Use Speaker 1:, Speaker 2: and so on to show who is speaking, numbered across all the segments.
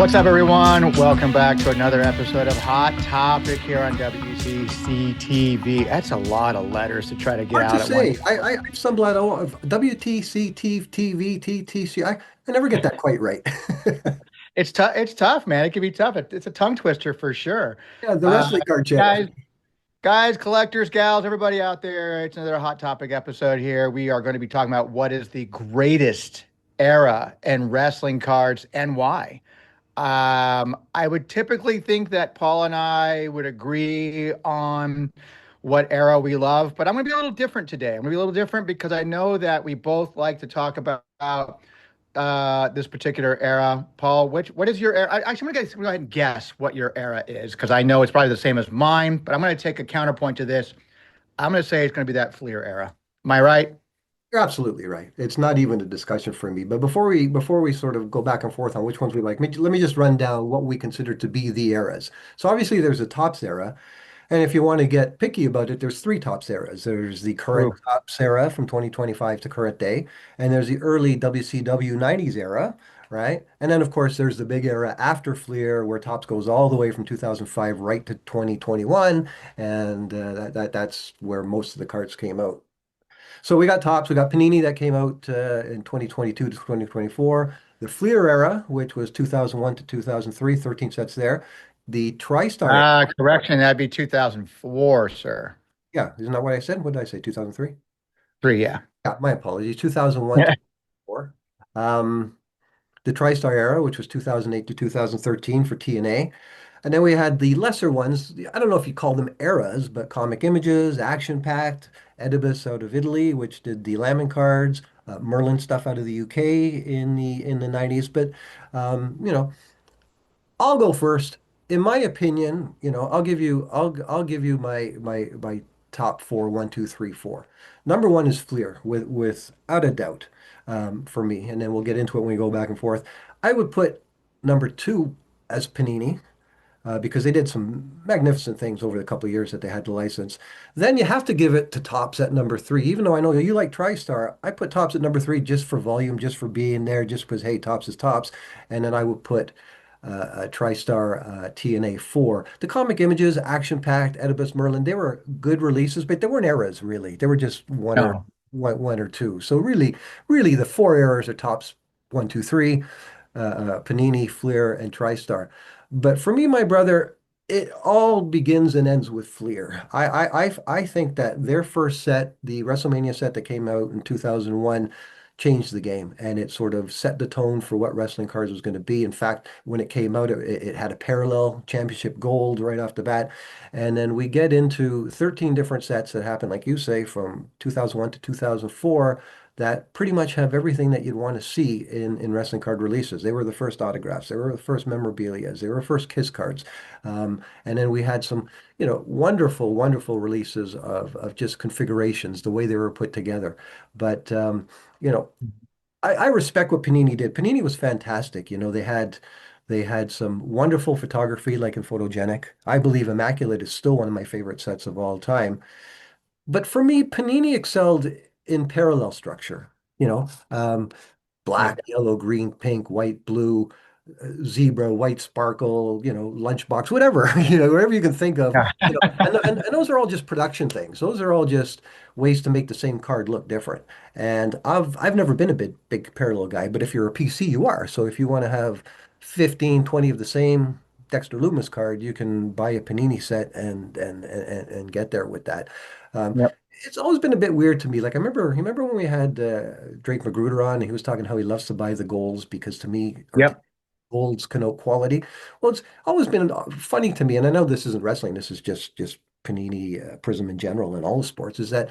Speaker 1: What's up, everyone? Welcome back to another episode of Hot Topic here on WTCtv. That's a lot of letters to try to get
Speaker 2: Hard to
Speaker 1: out at once.
Speaker 2: say. I stumble out of WTCTV, TTC. I never get that quite right.
Speaker 1: It's tough. It's tough, man. It can be tough. It's a tongue twister for sure.
Speaker 2: Yeah, the
Speaker 1: Uh,
Speaker 2: wrestling card channel.
Speaker 1: guys, collectors, gals, everybody out there. It's another Hot Topic episode here. We are going to be talking about what is the greatest era in wrestling cards and why. I would typically think that Paul and I would agree on what era we love, but I'm going to be a little different today. I'm going to be a little different because I know that we both like to talk about this particular era. Paul, what is your era? Actually, I'm going to go ahead and guess what your era is because I know it's probably the same as mine, but I'm going to take a counterpoint to this. I'm going to say it's going to be that Fleer era. Am I right?
Speaker 2: You're absolutely right. It's not even a discussion for me. But before we sort of go back and forth on which ones we like, let me just run down what we consider to be the eras. So obviously there's a Topps era. And if you want to get picky about it, there's three Topps eras. There's the current
Speaker 1: True.
Speaker 2: Topps era from 2025 to current day, and there's the early WCW 90s era, right? And then, of course, there's the big era after Fleer, where Topps goes all the way from 2005 right to 2021, and that's where most of the cards came out. So we got Topps, we got Panini that came out in 2022 to 2024. The Fleer era, which was 2001 to 2003, 13 sets there. The TriStar era.
Speaker 1: Correction, that'd be 2004, sir.
Speaker 2: Yeah, isn't that what I said? What did I say? 2003?
Speaker 1: Three, yeah.
Speaker 2: Yeah, my apologies. 2001 to 4. Um, the TriStar era, which was 2008 to 2013 for TNA. And then we had the lesser ones. I don't know if you call them eras, but Comic Images, Action Pact, Edibus out of Italy, which did the Lamin cards, Merlin stuff out of the UK in the 90s. But I'll go first. In my opinion, I'll give you my top four, one, two, three, four. Number one is Fleer, without a doubt, for me, and then we'll get into it when we go back and forth. I would put number two as Panini, because they did some magnificent things over the couple of years that they had the license. Then you have to give it to Topps at number three. Even though I know you like TriStar, I put Topps at number three just for volume, just for being there, just because, hey, Topps is Topps. And then I would put TriStar TNA 4. The Comic Images, Action Pact, Oedipus Merlin, they were good releases, but they weren't eras really. They were just
Speaker 1: No.
Speaker 2: one or two. So really the four eras are Topps one, two, three, Panini, Fleer, and TriStar. But for me, my brother, it all begins and ends with Fleer. I think that their first set, the WrestleMania set that came out in 2001, changed the game, and it sort of set the tone for what wrestling cards was going to be. In fact, when it came out, it had a parallel championship gold right off the bat. And then we get into 13 different sets that happened, like you say, from 2001 to 2004, that pretty much have everything that you'd want to see in wrestling card releases. They were the first autographs. They were the first memorabilia. They were first Kiss cards. And then we had some, wonderful, wonderful releases of just configurations, the way they were put together. But you know, I respect what Panini did. Panini was fantastic. They had some wonderful photography, like in Photogenic. I believe Immaculate is still one of my favorite sets of all time. But for me, Panini excelled in parallel structure. You know, um,
Speaker 1: Yeah.
Speaker 2: black, yellow, green, pink, white, blue, zebra, white sparkle, lunchbox, whatever, whatever you can think of, and those are all just production things. Those are all just ways to make the same card look different. And I've never been a big parallel guy, but if you're a PC, you are. So if you want to have 15, 20 of the same Dexter Loomis card, you can buy a Panini set and get there with that. Um,
Speaker 1: Yep.
Speaker 2: it's always been a bit weird to me. Like remember when we had Drake Magruder on, and he was talking how he loves to buy the golds because to me, or
Speaker 1: Yep.
Speaker 2: golds connote quality. Well, it's always been funny to me, and I know this isn't wrestling. This is just Panini Prism in general and all the sports. Is that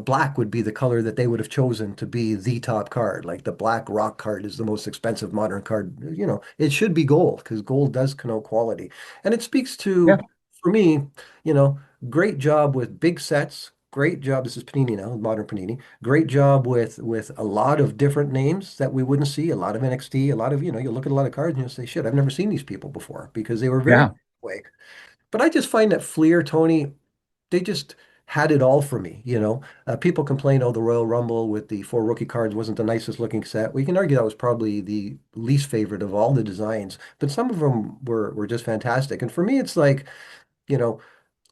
Speaker 2: black would be the color that they would have chosen to be the top card. Like the black rock card is the most expensive modern card. It should be gold because gold does connote quality, and it speaks
Speaker 1: Yeah.
Speaker 2: to, for me, you know, great job with big sets. Great job. This is Panini now, modern Panini. Great job with a lot of different names that we wouldn't see. A lot of NXT. A lot of you look at a lot of cards and you'll say, "Shit, I've never seen these people before," because they were very
Speaker 1: Yeah.
Speaker 2: way. But I just find that Fleer, Tony, they just had it all for me, you know. People complain, oh, the Royal Rumble with the four rookie cards wasn't the nicest looking set. We can argue that was probably the least favorite of all the designs, but some of them were just fantastic. And for me, it's like, you know,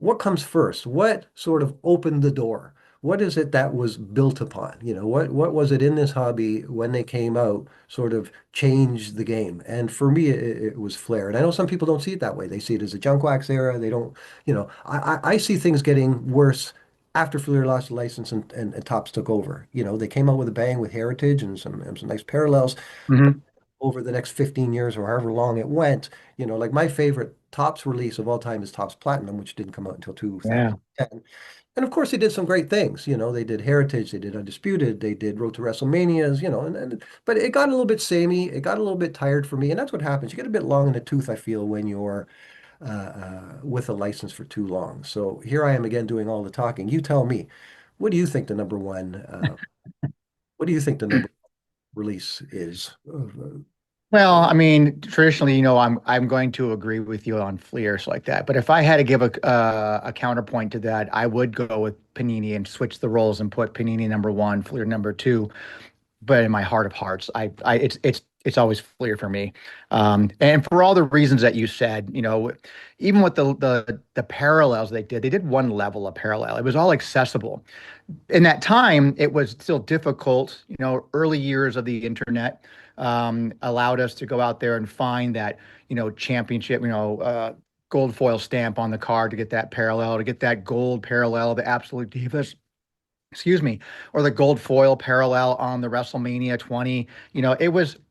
Speaker 2: what comes first? What sort of opened the door? What is it that was built upon? You know, what was it in this hobby when they came out sort of changed the game? And for me, it was Flair. And I know some people don't see it that way. They see it as a junk wax era. They don't, you know, I see things getting worse after Flair lost the license and Topps took over. You know, they came out with a bang with Heritage and some nice parallels
Speaker 1: Hmm.
Speaker 2: over the next 15 years or however long it went, you know, like my favorite Topps release of all time is Topps Platinum, which didn't come out until
Speaker 1: Yeah.
Speaker 2: 2010. And of course, they did some great things. You know, they did Heritage, they did Undisputed, they did Road to WrestleManias, you know, but it got a little bit samey. It got a little bit tired for me. And that's what happens. You get a bit long in the tooth, I feel, when you're with a license for too long. So here I am again doing all the talking. You tell me, what do you think the number one, what do you think the number release is?
Speaker 1: Well, I mean, traditionally, I'm going to agree with you on Fleers like that. But if I had to give a counterpoint to that, I would go with Panini and switch the roles and put Panini number one, Fleer number two. But in my heart of hearts, it's always Fleer for me. And for all the reasons that you said, even with the parallels they did one level of parallel. It was all accessible. In that time, it was still difficult. Early years of the internet allowed us to go out there and find that, championship, gold foil stamp on the card to get that parallel, to get that gold parallel, the Absolute Divas, excuse me, or the gold foil parallel on the WrestleMania 20.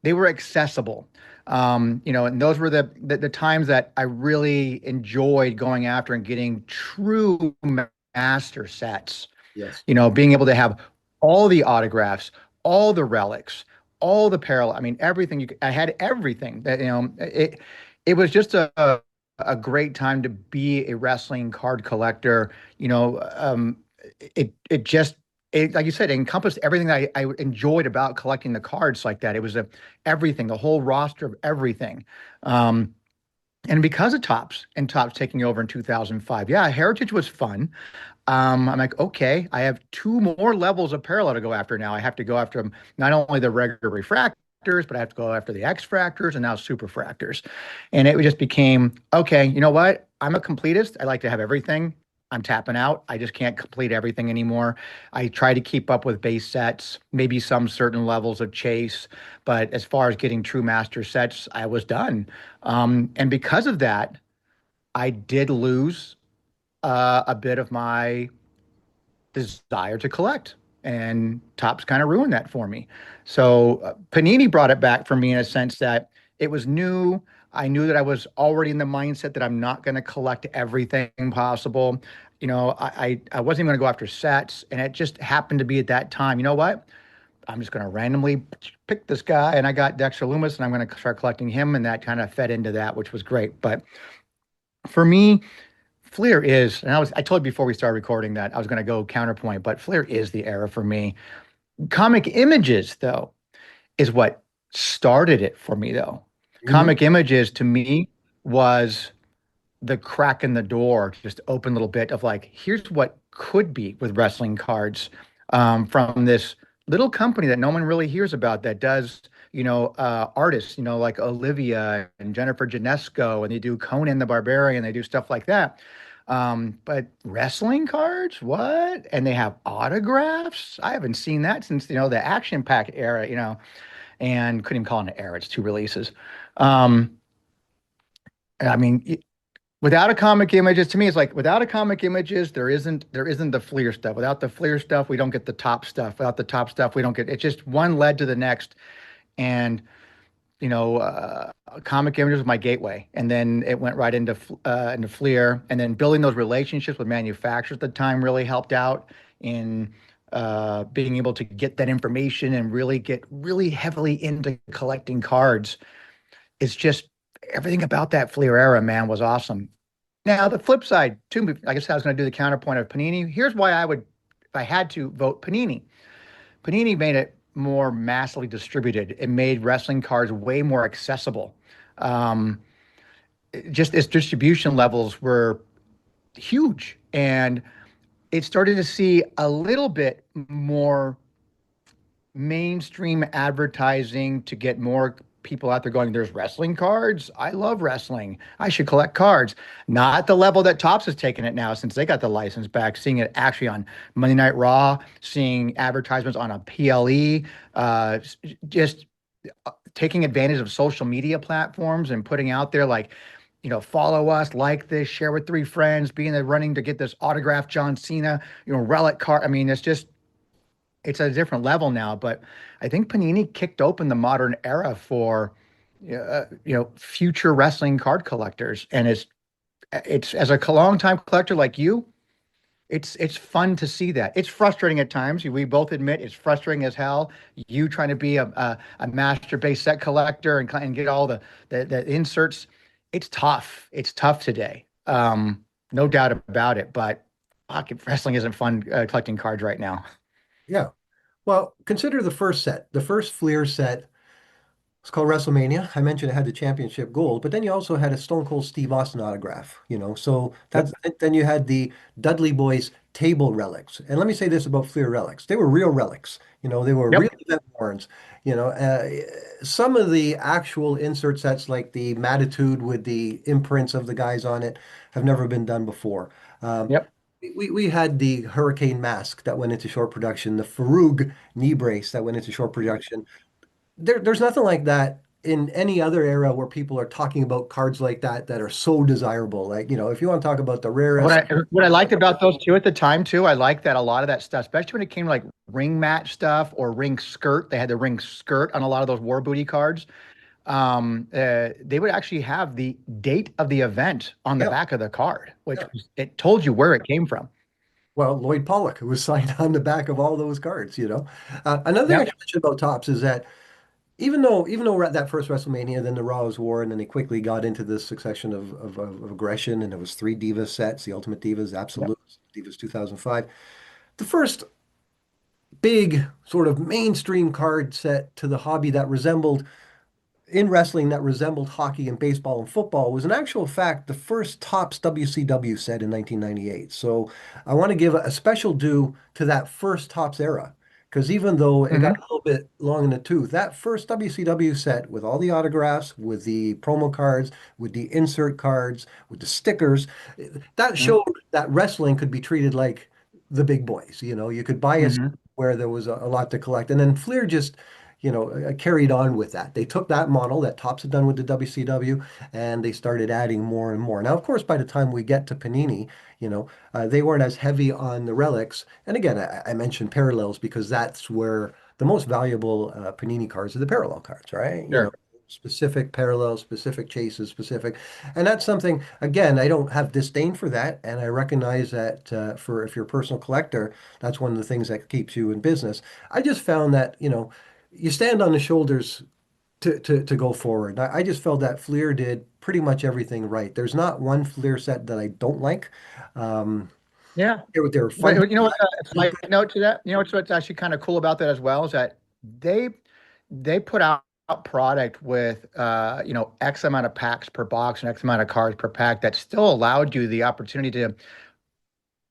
Speaker 1: They were accessible. And those were the times that I really enjoyed going after and getting true master sets.
Speaker 2: Yes.
Speaker 1: Being able to have all the autographs, all the relics, all the parallel. I mean, everything I had everything that, it was just a great time to be a wrestling card collector. It just, like you said, it encompassed everything that I enjoyed about collecting the cards like that. It was everything, the whole roster of everything. Um, and because of Topps taking over in 2005, yeah, Heritage was fun. I'm like, okay, I have two more levels of parallel to go after now. I have to go after them, not only the regular refractors, but I have to go after the X fractors and now super fractors. And it just became, okay, you know what? I'm a completist. I like to have everything. I'm tapping out. I just can't complete everything anymore. I try to keep up with base sets, maybe some certain levels of chase, but as far as getting true master sets, I was done. And because of that, I did lose a bit of my desire to collect. And Topps kind of ruined that for me. So Panini brought it back for me in a sense that it was new. I knew that I was already in the mindset that I'm not going to collect everything possible. I wasn't even going to go after sets. And it just happened to be at that time. You know what? I'm just going to randomly pick this guy. And I got Dexter Loomis and I'm going to start collecting him. And that kind of fed into that, which was great. But for me, Flair is, and I told you before we started recording that I was going to go counterpoint, but Flair is the era for me. Comic Images, though, is what started it for me, though.
Speaker 2: Mhm.
Speaker 1: Comic Images to me was the crack in the door, just open a little bit of like, here's what could be with wrestling cards, from this little company that no one really hears about that does, artists, like Olivia and Jennifer Janesco, and they do Conan the Barbarian, they do stuff like that. But wrestling cards, what? And they have autographs. I haven't seen that since, the Action Pack era, and couldn't even call it an era. It's two releases. Um, I mean, without a comic images, to me, it's like without a comic images, there isn't the Fleer stuff. Without the Fleer stuff, we don't get the top stuff. Without the top stuff, we don't get. It's just one led to the next, and comic images was my gateway, and then it went right into Fleer, and then building those relationships with manufacturers at the time really helped out in being able to get that information and really get really heavily into collecting cards. It's just everything about that Fleer era, man, was awesome. Now, the flip side, too, I guess I was going to do the counterpoint of Panini. Here's why I would, if I had to vote Panini. Panini made it more massively distributed. It made wrestling cards way more accessible. Um, just its distribution levels were huge. And it started to see a little bit more mainstream advertising to get more people out there going, there's wrestling cards. I love wrestling. I should collect cards. Not at the level that Topps has taken it now since they got the license back, seeing it actually on Monday Night Raw, seeing advertisements on a PLE, just taking advantage of social media platforms and putting out there like, follow us, like this, share with three friends, being the running to get this autographed John Cena, relic card. I mean, it's a different level now, but I think Panini kicked open the modern era for future wrestling card collectors, and it's as a long time collector like you, it's fun to see that. It's frustrating at times. We both admit it's frustrating as hell. You trying to be a master base set collector and get all the inserts. It's tough. It's tough today. No doubt about it. But fuck, wrestling isn't fun collecting cards right now.
Speaker 2: Yeah. Well, consider the first set. The first Fleer set was called WrestleMania. I mentioned it had the championship gold, but then you also had a Stone Cold Steve Austin autograph, So
Speaker 1: Yep.
Speaker 2: then you had the Dudley Boys table relics. And let me say this about Fleer relics. They were real relics. They were real
Speaker 1: Yep.
Speaker 2: event worns. Some of the actual insert sets, like the Matitude with the imprints of the guys on it, have never been done before. Um,
Speaker 1: Yep.
Speaker 2: we had the Hurricane mask that went into short production, the Farouk knee brace that went into short production. There's nothing like that in any other era where people are talking about cards like that are so desirable. Like, if you want to talk about the
Speaker 1: What
Speaker 2: rarest,
Speaker 1: I liked about those two at the time too, I liked that a lot of that stuff, especially when it came to like ring match stuff or ring skirt. They had the ring skirt on a lot of those war booty cards. They would actually have the date of the event on the
Speaker 2: yeah,
Speaker 1: back of the card, which
Speaker 2: yeah.
Speaker 1: it told you where it came from.
Speaker 2: Well, Lloyd Pollock was signed on the back of all those cards. Another thing I
Speaker 1: Yep.
Speaker 2: should mention about Topps is that even though we're at that first WrestleMania, then the Raws war, and then they quickly got into this succession of aggression, and it was three Divas sets, the Ultimate Divas,
Speaker 1: Yep.
Speaker 2: Absolute Divas 2005. The first big sort of mainstream card set to the hobby that resembled in wrestling that resembled hockey and baseball and football was in actual fact the first Topps WCW set in 1998. So I want to give a special due to that first Topps era. Because even though it got
Speaker 1: Hmm.
Speaker 2: a little bit long in the tooth, that first WCW set with all the autographs, with the promo cards, with the insert cards, with the stickers, that showed that wrestling could be treated like the big boys. You could buy a set
Speaker 1: Hmm.
Speaker 2: where there was a lot to collect. And then Fleer just carried on with that. They took that model that Topps had done with the WCW, and they started adding more and more. Now, of course, by the time we get to Panini, they weren't as heavy on the relics. And again, I mentioned parallels because that's where the most valuable Panini cards are the parallel cards, right?
Speaker 1: Sure.
Speaker 2: Specific parallels, specific chases, specific. And that's something, again, I don't have disdain for that. And I recognize that for if you're a personal collector, that's one of the things that keeps you in business. I just found that, you stand on the shoulders to go forward. I just felt that Fleer did pretty much everything right. There's not one Fleer set that I don't like. Um,
Speaker 1: Yeah.
Speaker 2: they were fun.
Speaker 1: But you know what? A slight note to that. You know what's actually kind of cool about that as well is that they they put out product with X amount of packs per box and X amount of cards per pack that still allowed you the opportunity to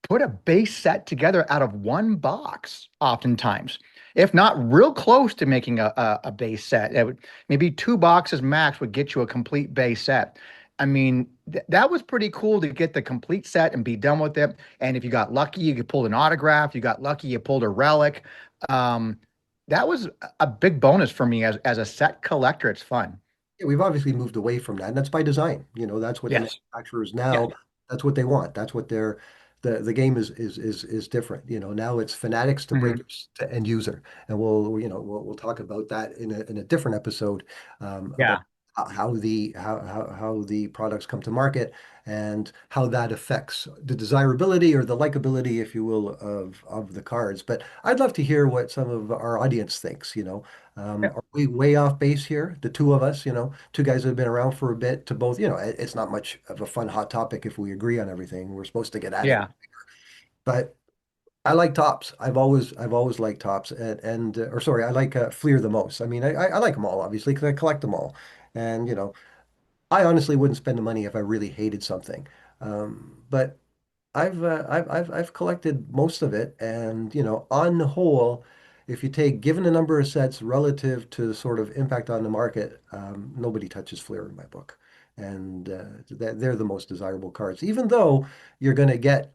Speaker 1: put a base set together out of one box, oftentimes, if not real close to making a base set. Maybe two boxes max would get you a complete base set. I mean, that was pretty cool to get the complete set and be done with it. And if you got lucky, you could pull an autograph. You got lucky, you pulled a relic. Um, that was a big bonus for me as a set collector. It's fun.
Speaker 2: Yeah, we've obviously moved away from that, and that's by design. That's what the
Speaker 1: Yes.
Speaker 2: manufacturers
Speaker 1: Yeah.
Speaker 2: now, that's what they want. That's what the game is different. Now it's fanatics to
Speaker 1: Hmm.
Speaker 2: breakers to end user, and we'll talk about that in a different episode about
Speaker 1: Yeah.
Speaker 2: how the products come to market and how that affects the desirability or the likability, if you will, of the cards. But I'd love to hear what some of our audience thinks.
Speaker 1: Yeah.
Speaker 2: Are we way off base here? The two of us, two guys that have been around for a bit to both, it's not much of a fun hot topic if we agree on everything. We're supposed to get at it.
Speaker 1: Yeah.
Speaker 2: But I like tops. I've always liked tops or sorry, I like Fleer the most. I mean, I like them all, obviously, because I collect them all. And, I honestly wouldn't spend the money if I really hated something. But I've collected most of it, and on the whole, if you take given the number of sets relative to sort of impact on the market, nobody touches Flair in my book, and they're the most desirable cards. Even though you're going to get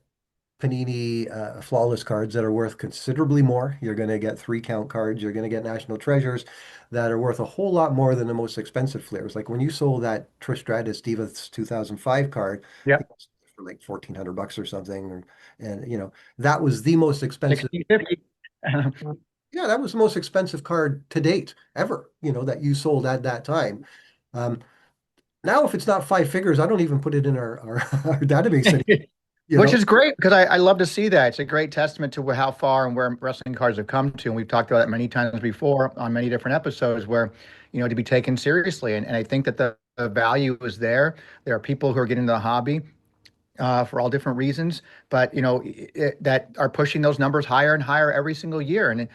Speaker 2: Panini flawless cards that are worth considerably more, you're going to get three count cards, you're going to get national treasures that are worth a whole lot more than the most expensive Flairs. Like when you sold that Trish Stratus Divas 2005 card, I think
Speaker 1: Yep.
Speaker 2: it was for like $1,400 or something, and that was the most expensive.
Speaker 1: 60, 50.
Speaker 2: Yeah, that was the most expensive card to date ever. That you sold at that time. Um, Now, if it's not five figures, I don't even put it in our database anymore. You
Speaker 1: Which
Speaker 2: know,
Speaker 1: is great because I love to see that. It's a great testament to how far and where wrestling cards have come to. And we've talked about it many times before on many different episodes where, to be taken seriously. And I think that the value is there. There are people who are getting into the hobby for all different reasons, but that are pushing those numbers higher and higher every single year. And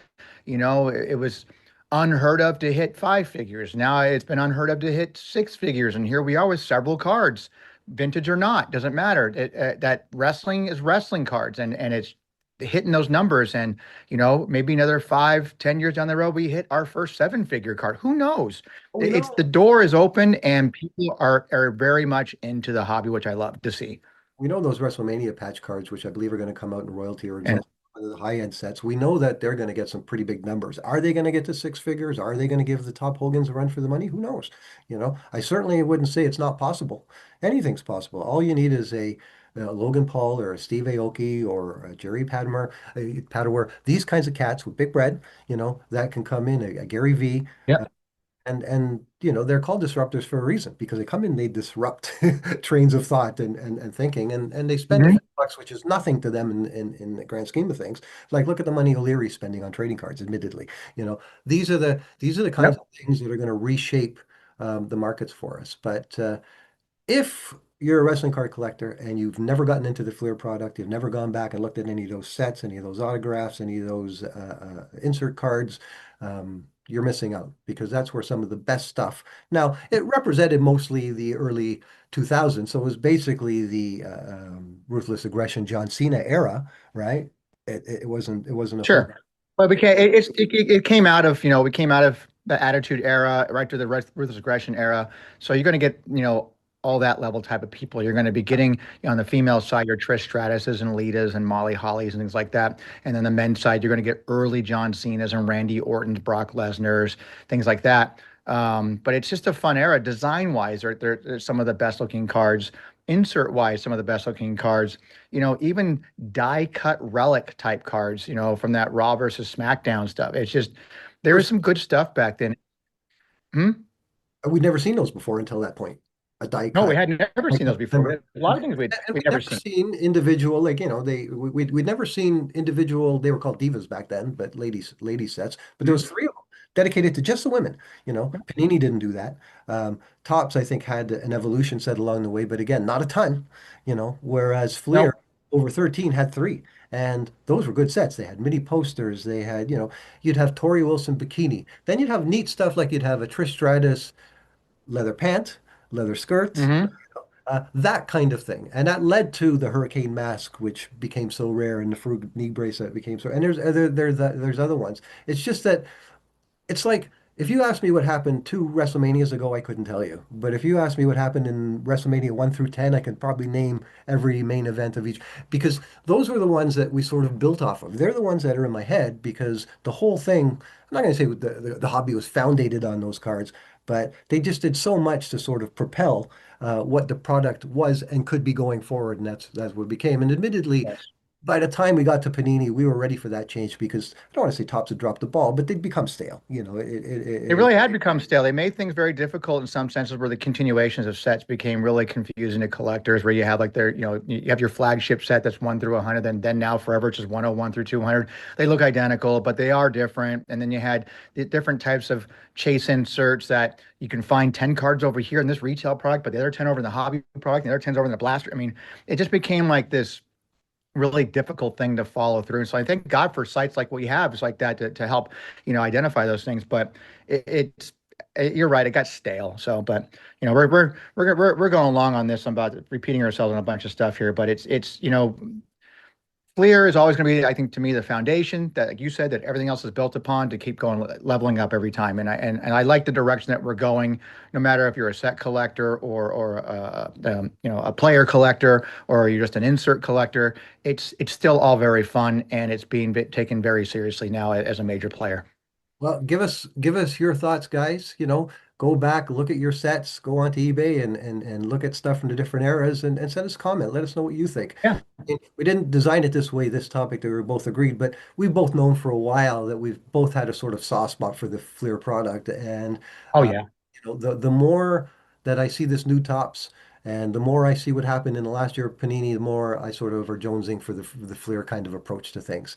Speaker 1: it was unheard of to hit five figures. Now it's been unheard of to hit six figures, and here we are with several cards, vintage or not, doesn't matter. That wrestling is wrestling cards, and it's hitting those numbers. And maybe another 5, 10 years down the road, we hit our first seven-figure card. Who knows?
Speaker 2: we
Speaker 1: It's the
Speaker 2: know
Speaker 1: door is open, and people are very much into the hobby, which I love to see.
Speaker 2: we know those WrestleMania patch cards, which I believe are going to come out in royalty or
Speaker 1: And
Speaker 2: exalt one of the high-end sets. We know that they're going to get some pretty big numbers. Are they going to get to six figures? Are they going to give the top Hogans a run for the money? Who knows? I certainly wouldn't say it's not possible. Anything's possible. All you need is a Logan Paul or a Steve Aoki or a Jerry Padawar, these kinds of cats with big bread, that can come in, a Gary V.
Speaker 1: yep.
Speaker 2: And they're called disruptors for a reason because they come in, they disrupt trains of thought and thinking, and they spend a
Speaker 1: Mhm.
Speaker 2: few bucks, which is nothing to them in the grand scheme of things. Like look at the money O'Leary's spending on trading cards, admittedly. These are the kinds
Speaker 1: Yep.
Speaker 2: of things that are going to reshape the markets for us. But if you're a wrestling card collector and you've never gotten into the Fleer product, you've never gone back and looked at any of those sets, any of those autographs, any of those insert cards, you're missing out because that's where some of the best stuff. Now, it represented mostly the early 2000s, so it was basically the ruthless aggression John Cena era, right? It wasn't a full.
Speaker 1: Sure. But it came out of, we came out of the Attitude Era right to the Ruthless Aggression era. So you're going to get, all that level type of people. You're going to be getting, on the female side, your Trish Stratuses and Litas and Molly Hollies and things like that. And then the men's side, you're going to get early John Cena's and Randy Orton's, Brock Lesnar's, things like that. But it's just a fun era. Design wise, they're some of the best looking cards. Insert wise, some of the best looking cards. Even die cut relic type cards, from that Raw versus SmackDown stuff. It's just there
Speaker 2: Never
Speaker 1: was
Speaker 2: seen-
Speaker 1: some good stuff back then. Hmm?
Speaker 2: We'd never seen those before until that point. A die
Speaker 1: No, we
Speaker 2: cut.
Speaker 1: had never seen those before. We had a lot of things
Speaker 2: And
Speaker 1: we'd
Speaker 2: we'd
Speaker 1: never
Speaker 2: never
Speaker 1: seen.
Speaker 2: seen individual, like, we'd never seen individual, they were called divas back then, but lady sets. But there was
Speaker 1: Mhm.
Speaker 2: three of them dedicated to just the women. Panini didn't do that. Tops, I think, had an evolution set along the way, but again, not a ton, whereas Fleer
Speaker 1: No.
Speaker 2: over 13 had three. And those were good sets. They had mini posters. They had, you'd have Tori Wilson bikini. Then you'd have neat stuff like you'd have a Trish Stratus leather pant, leather skirt,
Speaker 1: Hmm.
Speaker 2: that kind of thing. And that led to the hurricane mask, which became so rare, and the Frug knee bracelet became so. And there's other ones. It's just that it's like if you asked me what happened 2 WrestleManias ago, I couldn't tell you. But if you asked me what happened in WrestleMania 1 through 10, I could probably name every main event of each because those were the ones that we sort of built off of. They're the ones that are in my head because the whole thing, I'm not going to say the hobby was founded on those cards, but they just did so much to sort of propel what the product was and could be going forward. And that's what it became. And admittedly,
Speaker 1: Yes.
Speaker 2: by the time we got to Panini, we were ready for that change because I don't want to say Topps had dropped the ball, but they'd become stale.
Speaker 1: It really had become stale. They made things very difficult in some senses where the continuations of sets became really confusing to collectors, where you have like you have your flagship set that's 1 through 100, then now forever it's just 101 through 200. They look identical, but they are different. And then you had the different types of chase inserts that you can find 10 cards over here in this retail product, but the other 10 over in the hobby product, and the other 10's over in the blaster. I mean, it just became like this really difficult thing to follow through. So I thank God for sites like what you have, is like that to help, identify those things. But it's you're right. It got stale. So, but we're going along on this about repeating ourselves on a bunch of stuff here. But it's Fleer is always going to be, I think, to me, the foundation that, like you said, that everything else is built upon to keep going, leveling up every time. And I like the direction that we're going. No matter if you're a set collector or a player collector or you're just an insert collector, it's still all very fun and it's being taken very seriously now as a major player.
Speaker 2: Well, give us your thoughts, guys. Go back, look at your sets, go onto eBay and look at stuff from the different eras and send us a comment. Let us know what you think.
Speaker 1: Yeah.
Speaker 2: We didn't design it this way, this topic that we were both agreed, but we've both known for a while that we've both had a sort of soft spot for the Fleer product. And
Speaker 1: Oh
Speaker 2: uh,
Speaker 1: yeah.
Speaker 2: the more that I see this new tops and the more I see what happened in the last year of Panini, the more I sort of are jonesing for the Fleer kind of approach to things.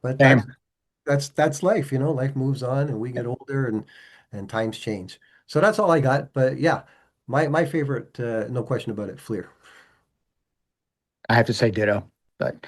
Speaker 2: But that's
Speaker 1: Same.
Speaker 2: that's life, life moves on and we get older and times change. So that's all I got. But yeah, my favorite, no question about it, Fleer.
Speaker 1: I have to say ditto. But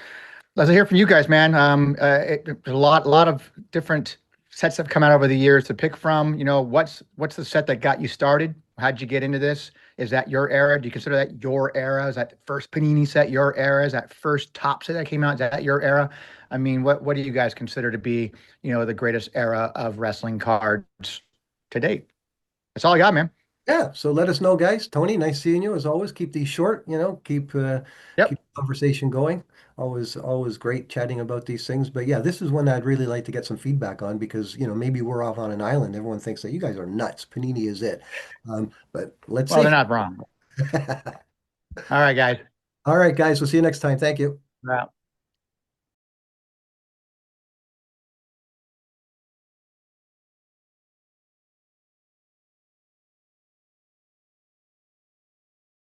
Speaker 1: let's hear from you guys, man. There's a lot of different sets have come out over the years to pick from. What's the set that got you started? How'd you get into this? Is that your era? Do you consider that your era? Is that the first Panini set your era? Is that first top set that came out? Is that your era? I mean, what do you guys consider to be, the greatest era of wrestling cards to date? That's all I got, man.
Speaker 2: Yeah, so let us know, guys. Tony, nice seeing you as always. Keep these short, keep
Speaker 1: Yep.
Speaker 2: the conversation going. Always great chatting about these things. But yeah, this is one I'd really like to get some feedback on because, maybe we're off on an island. Everyone thinks that you guys are nuts. Panini is it. But let's
Speaker 1: Well, they're
Speaker 2: see.
Speaker 1: not wrong. All right, guys.
Speaker 2: All right, guys, we'll see you next time. Thank you.
Speaker 1: Yeah.